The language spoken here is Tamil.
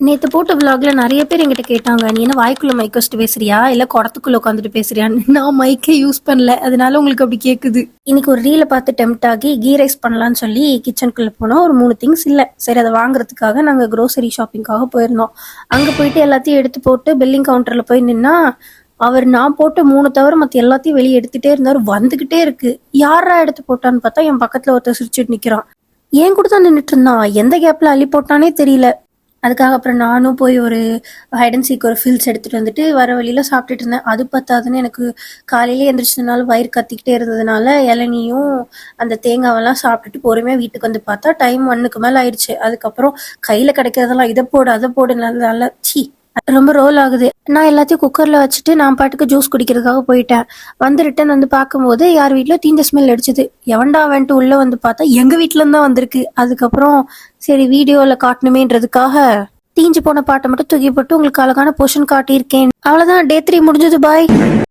நேத்து போட்ட விலாக்ல நிறைய பேர் என்கிட்ட கேட்டாங்க, நீ என்ன வாய்க்குள்ள மைக் வச்சுட்டு பேசுறியா இல்ல குடத்துக்குள்ள உட்காந்துட்டு பேசுறியான்னு. நான் மைக்கே யூஸ் பண்ணல, அதனால உங்களுக்கு அப்படி கேக்குது. இன்னைக்கு ஒரு ரீலை பார்த்து டெம்ட் ஆகி கீ ரைஸ் பண்ணலாம்னு சொல்லி கிச்சனுக்குள்ள போனோம். ஒரு 3 திங்ஸ் இல்லை, சரி அதை வாங்குறதுக்காக நாங்க க்ரோசரி ஷாப்பிங்காக போயிருந்தோம். அங்க போயிட்டு எல்லாத்தையும் எடுத்து போட்டு பில்லிங் கவுண்டர்ல போய் நின்னா, அவர் நான் போட்டு 3 தவிர மத்த எல்லாத்தையும் வெளியே எடுத்துட்டே இருந்தாரு. வந்துகிட்டே இருக்கு. யாரா எடுத்து போட்டான்னு பார்த்தா என் பக்கத்துல ஒருத்தர் சிரிச்சுட்டு நிக்கிறான். ஏன் கூட தான் நின்றுட்டு இருந்தான். எந்த கேப்ல அள்ளி போட்டானே தெரியல. அதுக்காக அப்புறம் நானும் போய் ஒரு ஹைட் அண்ட் சீக் ஒரு ஃபில்ஸ் எடுத்துட்டு வந்துட்டு வர வழியில சாப்பிட்டுட்டு இருந்தேன். அது பத்தாதுன்னு எனக்கு காலையில எந்திரிச்சதுனால வயிறு கத்திக்கிட்டே இருந்ததுனால இளநியும் அந்த தேங்காவெல்லாம் சாப்பிட்டுட்டு பொறுமையா வீட்டுக்கு வந்து பார்த்தா டைம் 1க்கு மேல ஆயிடுச்சு. அதுக்கப்புறம் கையில கிடைக்கிறதெல்லாம் இதை போடு அதை போடு நல்லா சீ ரொம்ப ரோல் ஆகுது. நான் எல்லாத்தையும் குக்கர்ல வச்சுட்டு நான் பாட்டுக்கு ஜூஸ் குடிக்கிறதுக்காக போயிட்டேன். வந்து ரிட்டன் வந்து பார்க்கும்போது யார் வீட்டுல தீஞ்ச ஸ்மெல் அடிச்சது. எவன்டா வந்துட்டு உள்ள வந்து பார்த்தா எங்க வீட்டுல இருந்தா வந்திருக்கு. அதுக்கப்புறம் சரி வீடியோல காட்டணுமேன்றதுக்காக தீஞ்சு போன பாட்டை மட்டும் தூக்கி போட்டு உங்களுக்கு அழகான போர்ஷன் காட்டியிருக்கேன். அவ்வளவுதான், டே 3 முடிஞ்சது. பாய்.